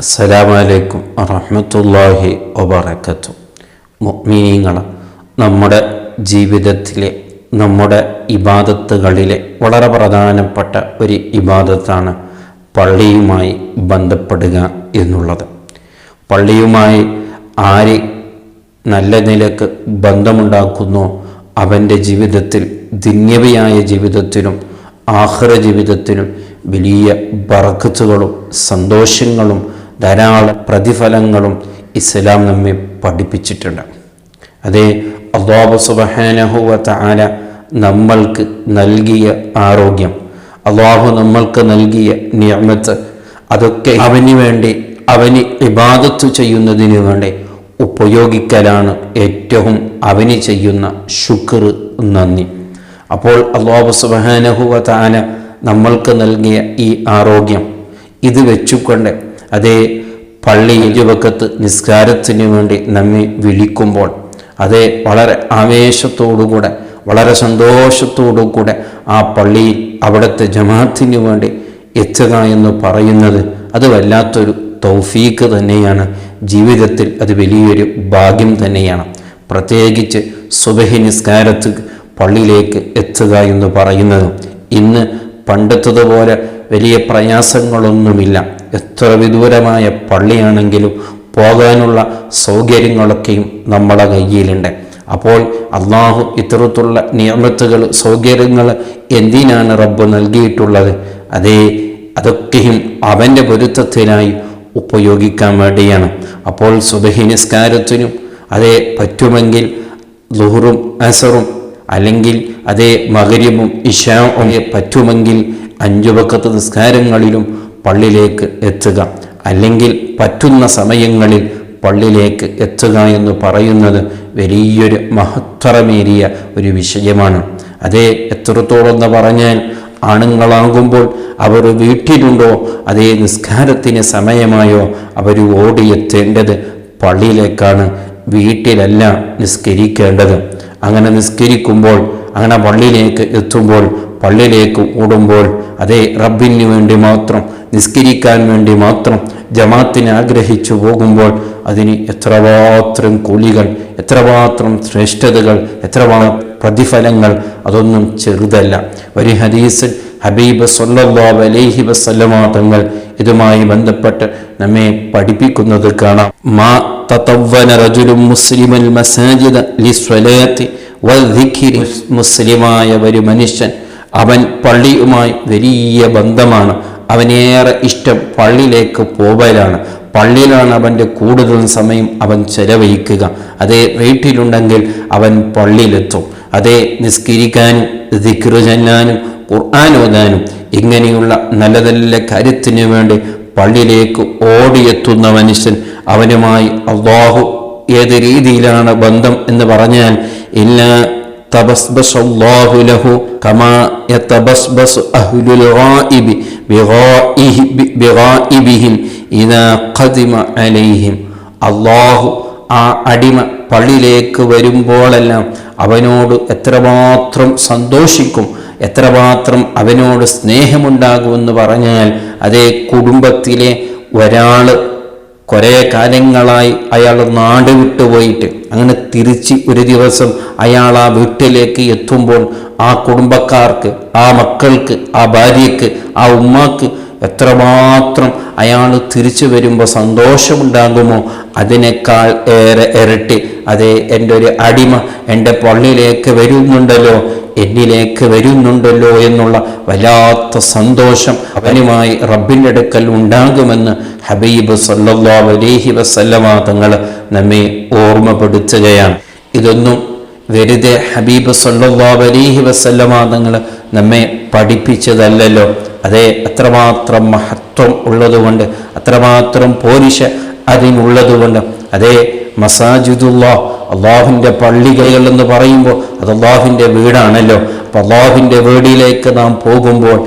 അസ്സലാമു അലൈക്കും വറഹ്മത്തുള്ളാഹി വബറകാതുഹു. മുഅ്മിനീങ്ങൾ, നമ്മുടെ ജീവിതത്തിലെ നമ്മുടെ ഇബാദത്തുകളിലെ വളരെ പ്രധാനപ്പെട്ട ഒരു ഇബാദത്താണ് പള്ളിയുമായി ബന്ധപ്പെടുക എന്നുള്ളത്. പള്ളിയുമായി ആര് നല്ല നിലക്ക് ബന്ധമുണ്ടാക്കുന്നോ അവൻ്റെ ജീവിതത്തിൽ ദുന്യവിയായ ജീവിതത്തിലും ആഖിറ ജീവിതത്തിലും വലിയ ബറക്കത്തുകളും സന്തോഷങ്ങളും ധാരാളം പ്രതിഫലങ്ങളും ഇസ്ലാം നമ്മെ പഠിപ്പിച്ചിട്ടുണ്ട്. അതേ അല്ലാഹു സുബ്ഹാനഹു വ തആല നമ്മൾക്ക് നൽകിയ ആരോഗ്യം, അല്ലാഹു നമ്മൾക്ക് നൽകിയ നിഅമത്ത്, അതൊക്കെ അവന് വേണ്ടി, അവന് ഇബാദത്ത് ചെയ്യുന്നതിന് വേണ്ടി ഉപയോഗിക്കലാണ് ഏറ്റവും അവന് ചെയ്യുന്ന ശുക്ർ, നന്ദി. അപ്പോൾ അല്ലാഹു സുബ്ഹാനഹു വ തആല നമ്മൾക്ക് നൽകിയ ഈ ആരോഗ്യം ഇത് വെച്ചുകൊണ്ട് അതേ പള്ളി 5 വഖത്ത് നിസ്കാരത്തിന് വേണ്ടി നമ്മെ വിളിക്കുമ്പോൾ അതേ വളരെ ആവേശത്തോടുകൂടെ വളരെ സന്തോഷത്തോടുകൂടെ ആ പള്ളിയിൽ അവിടുത്തെ ജമാഅത്തിന് വേണ്ടി എത്തുക എന്ന് പറയുന്നത് അത് വല്ലാത്തൊരു തൗഫീക്ക് തന്നെയാണ്. ജീവിതത്തിൽ അത് വലിയൊരു ഭാഗ്യം തന്നെയാണ്. പ്രത്യേകിച്ച് സുബഹി നിസ്കാരത്ത് പള്ളിയിലേക്ക് എത്തുക എന്ന് പറയുന്നത് ഇന്ന് പണ്ടത്തതുപോലെ വലിയ പ്രയാസങ്ങളൊന്നുമില്ല. എത്ര വിദൂരമായ പള്ളിയാണെങ്കിലും പോകാനുള്ള സൗകര്യങ്ങളൊക്കെയും നമ്മളെ കയ്യിലുണ്ട്. അപ്പോൾ അള്ളാഹു ഇത്തരത്തിലുള്ള നിയമത്തുകൾ, സൗകര്യങ്ങൾ എന്തിനാണ് റബ്ബ് നൽകിയിട്ടുള്ളത്? അതൊക്കെയും അവൻ്റെ പൊരുത്തത്തിനായി ഉപയോഗിക്കാൻ വേണ്ടിയാണ്. അപ്പോൾ സുബഹി നിസ്കാരത്തിനും പറ്റുമെങ്കിൽ ളുഹറും അസറും അല്ലെങ്കിൽ മഗ്രിബും ഇശാഉം പറ്റുമെങ്കിൽ 5 വഖത്ത് നിസ്കാരങ്ങളിലും പള്ളിയിലേക്ക് എത്തുക, അല്ലെങ്കിൽ പറ്റുന്ന സമയങ്ങളിൽ പള്ളിയിലേക്ക് എത്തുക എന്ന് പറയുന്നത് വലിയൊരു മഹത്തരമേറിയ ഒരു വിഷയമാണ്. എത്രത്തോളം എന്ന് പറഞ്ഞാൽ ആണുങ്ങളാകുമ്പോൾ അവർ വീട്ടിലുണ്ടോ, നിസ്കാരത്തിന് സമയമായോ അവർ ഓടിയെത്തേണ്ടത് പള്ളിയിലേക്കാണ്, വീട്ടിലല്ല നിസ്കരിക്കേണ്ടത്. അങ്ങനെ നിസ്കരിക്കുമ്പോൾ, അങ്ങനെ പള്ളിയിലേക്ക് എത്തുമ്പോൾ, പള്ളിയിലേക്ക് ഓടുമ്പോൾ റബ്ബിന് വേണ്ടി മാത്രം, നിസ്കരിക്കാൻ വേണ്ടി മാത്രം ജമാഅത്തിന് ആഗ്രഹിച്ചു പോകുമ്പോൾ അതിന് എത്രമാത്രം കൂലികൾ, എത്രമാത്രം ശ്രേഷ്ഠതകൾ, എത്രമാത്രം പ്രതിഫലങ്ങൾ, അതൊന്നും ചെറുതല്ല. ഒരു ഹദീസിൽ ഹബീബ് സ്വല്ലല്ലാഹു അലൈഹി വസല്ലമ തങ്ങൾ ഇതുമായി ബന്ധപ്പെട്ട് നമ്മെ പഠിപ്പിക്കുന്നത് കാണാം. മാ തതവ്വന റജുലുൻ മുസ്ലിമൽ മസാജിദ ലിസ്വലാത്തി വദ്ദിക്രി. മുസ്ലിമായ ഒരു മനുഷ്യൻ, അവൻ പള്ളിയുമായി വലിയ ബന്ധമാണ്, അവനേറെ ഇഷ്ടം പള്ളിയിലേക്ക് പോകലാണ്, പള്ളിയിലാണ് അവൻ്റെ കൂടുതൽ സമയം അവൻ ചെലവഴിക്കുക. വീട്ടിലുണ്ടെങ്കിൽ അവൻ പള്ളിയിലെത്തും. നിസ്കരിക്കാനും ദിക്ർ ചൊല്ലാനും ഖുർആൻ ഓതാനും ഇങ്ങനെയുള്ള നല്ല നല്ല കാര്യത്തിന് വേണ്ടി പള്ളിയിലേക്ക് ഓടിയെത്തുന്ന മനുഷ്യൻ, അവനുമായി അല്ലാഹു ഏത് രീതിയിലാണ് ബന്ധം എന്ന് പറഞ്ഞാൽ ഇല്ലാ തബസ്ബസല്ലാഹു ലഹു കമാ യതബസ്ബസു അഹ്ലുൽ ഗായിബി ബിഗായിബിഹിം ഇദാ ഖദിമ അലൈഹിം. അല്ലാഹു ആ അടിമ പള്ളിയിലേക്ക് വരുമ്പോഴെല്ലാം അവനോട് എത്രമാത്രം സന്തോഷിക്കും, എത്രമാത്രം അവനോട് സ്നേഹമുണ്ടാകുമെന്ന് പറഞ്ഞാൽ കുടുംബത്തിലെ ഒരാൾ കുറേ കാലങ്ങളായി അയാൾ നാട് വിട്ടുപോയിട്ട് അങ്ങനെ തിരിച്ച് ഒരു ദിവസം അയാൾ ആ വീട്ടിലേക്ക് എത്തുമ്പോൾ ആ കുടുംബക്കാർക്ക്, ആ മക്കൾക്ക്, ആ ഭാര്യയ്ക്ക്, ആ ഉമ്മാക്ക് എത്രമാത്രം അയാൾ തിരിച്ചു വരുമ്പോൾ സന്തോഷമുണ്ടാകുമോ അതിനേക്കാൾ ഏറെ ഇരട്ടി എൻ്റെ ഒരു അടിമ എൻ്റെ പള്ളിയിലേക്ക് വരുന്നുണ്ടല്ലോ, എന്നിലേക്ക് വരുന്നുണ്ടല്ലോ എന്നുള്ള വല്ലാത്ത സന്തോഷം അവനുമായി റബ്ബിൻ്റെ അടുക്കൽ ഉണ്ടാകുമെന്ന് ഹബീബ് സല്ലല്ലാഹു അലൈഹി വസല്ലമ തങ്ങൾ നമ്മെ ഓർമ്മപ്പെടുത്തുകയാണ്. ഇതൊന്നും വെറുതെ ഹബീബ് സല്ലല്ലാഹു അലൈഹി വസല്ലമ തങ്ങൾ നമ്മെ പഠിപ്പിച്ചതല്ലല്ലോ. അത്രമാത്രം മഹത്വം ഉള്ളതുകൊണ്ട്, അത്രമാത്രം പോരിശ അതിനുള്ളതുകൊണ്ട് മസാജിദുല്ലാഹ്, അള്ളാഹുവിൻ്റെ പള്ളികൾ എന്ന് പറയുമ്പോൾ അത് അള്ളാഹുവിൻ്റെ വീടാണല്ലോ. അപ്പോൾ അള്ളാഹുവിൻ്റെ വീടിലേക്ക് നാം പോകുമ്പോൾ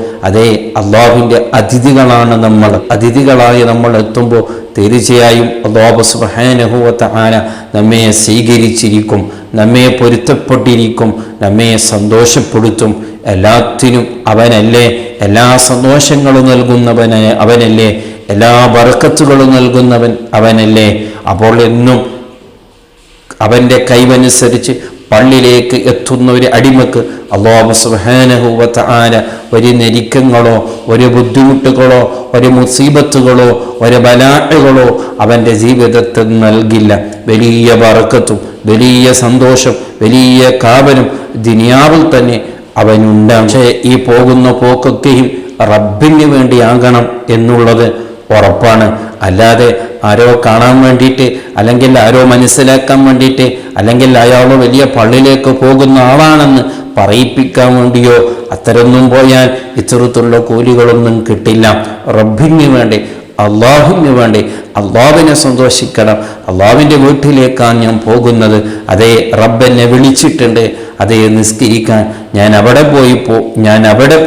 അള്ളാഹുവിൻ്റെ അതിഥികളാണ് നമ്മൾ. അതിഥികളായി നമ്മൾ എത്തുമ്പോൾ തീർച്ചയായും അല്ലാഹു സുബ്ഹാനഹു വ തആല നമ്മെ സ്വീകരിച്ചിരിക്കും, നമ്മെ പൊരുത്തപ്പെട്ടിരിക്കും, നമ്മെ സന്തോഷപ്പെടുത്തും. എല്ലാത്തിനും അവനല്ലേ, എല്ലാ സന്തോഷങ്ങളും നൽകുന്നവനെ അവനല്ലേ, എല്ലാ ബർക്കത്തുകളും നൽകുന്നവൻ അവനല്ലേ. അപ്പോൾ എന്നും അവൻ്റെ കൈവനുസരിച്ച് പള്ളിയിലേക്ക് എത്തുന്ന ഒരു അടിമക്ക് അല്ലാഹു സുബ്ഹാനഹു വ തആല ഒരു ഞെരുക്കങ്ങളോ ഒരു ബുദ്ധിമുട്ടുകളോ ഒരു മുസീബത്തുകളോ ഒരു ബലാഅകളോ അവൻ്റെ ജീവിതത്തിൽ നൽകില്ല. വലിയ ബർക്കത്തും വലിയ സന്തോഷം വലിയ കാവലും ദുനിയാവിൽ തന്നെ അവനുണ്ടാകും. പക്ഷേ ഈ പോകുന്ന പോക്കൊക്കെയും റബ്ബിന് വേണ്ടിയാകണം എന്നുള്ളത് ഉറപ്പാണ്. അല്ലാതെ ആരോ കാണാൻ വേണ്ടിയിട്ട്, അല്ലെങ്കിൽ ആരോ മനസ്സിലാക്കാൻ വേണ്ടിയിട്ട്, അല്ലെങ്കിൽ അയാൾ വലിയ പള്ളിയിലേക്ക് പോകുന്ന ആളാണെന്ന് പറയിപ്പിക്കാൻ വേണ്ടിയോ അത്തരൊന്നും പോയാൽ ഇത്തരത്തിലുള്ള കൂലികളൊന്നും കിട്ടില്ല. റബ്ബിന് വേണ്ടി, അള്ളാഹുവിന് വേണ്ടി, അള്ളാഹുവിനെ സന്തോഷിക്കണം. അള്ളാഹുവിൻ്റെ വീട്ടിലേക്കാണ് ഞാൻ പോകുന്നത്. അതേ, റബ്ബെന്നെ വിളിച്ചിട്ടുണ്ട്, അതേ നിസ്കരിക്കാൻ ഞാൻ അവിടെ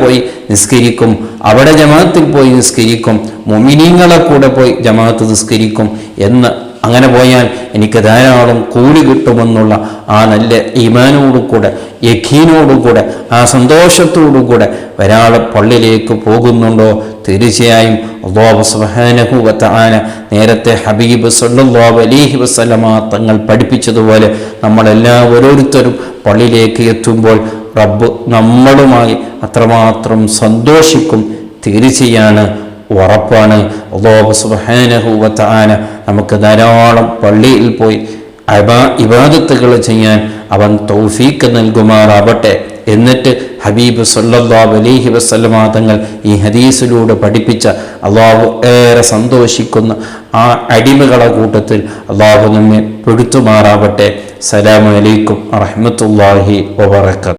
പോയി നിസ്കരിക്കും, അവിടെ ജമാഅത്തിൽ പോയി നിസ്കരിക്കും, മുഅ്മിനീങ്ങളെ കൂടെ പോയി ജമാഅത്ത് നിസ്കരിക്കും എന്ന് അങ്ങനെ പോയാൽ എനിക്ക് ധാരാളം കൂലി കിട്ടുമെന്നുള്ള ആ നല്ല ഈമാനോടുകൂടെ യഖീനോടുകൂടെ ആ സന്തോഷത്തോടുകൂടെ ഒരാൾ പള്ളിയിലേക്ക് പോകുന്നുണ്ടോ, തീർച്ചയായും അല്ലാഹു സുബ്ഹാനഹു വ തആല നേരത്തെ ഹബീബ് സല്ലല്ലാഹു അലൈഹി വസല്ലമ തങ്ങൾ പഠിപ്പിച്ചതുപോലെ നമ്മളെല്ലാ ഓരോരുത്തരും പള്ളിയിലേക്ക് എത്തുമ്പോൾ റബ്ബ് നമ്മളുമായി അത്രമാത്രം സന്തോഷിക്കും. തീർച്ചയാണ്, ഉറപ്പാണ്. അല്ലാഹു സുബ്ഹാനഹു വ തആല നമുക്ക് ധാരാളം പള്ളിയിൽ പോയി ഇബാദത്തുകൾ ചെയ്യാൻ അവൻ തൗഫീക്ക് നൽകുമാറാവട്ടെ. എന്നിട്ട് ഹബീബ് സല്ലല്ലാഹു അലൈഹി വസല്ലമ തങ്ങൾ ഈ ഹദീസിലൂടെ പഠിപ്പിച്ച അള്ളാഹു ഏറെ സന്തോഷിക്കുന്ന ആ അടിമകളെ കൂട്ടത്തിൽ അള്ളാഹു നമ്മെ പെടുത്തുമാറാവട്ടെ. അസ്സലാമു അലൈക്കും വറഹ്മത്തുള്ളാഹി വബറകാതുഹു.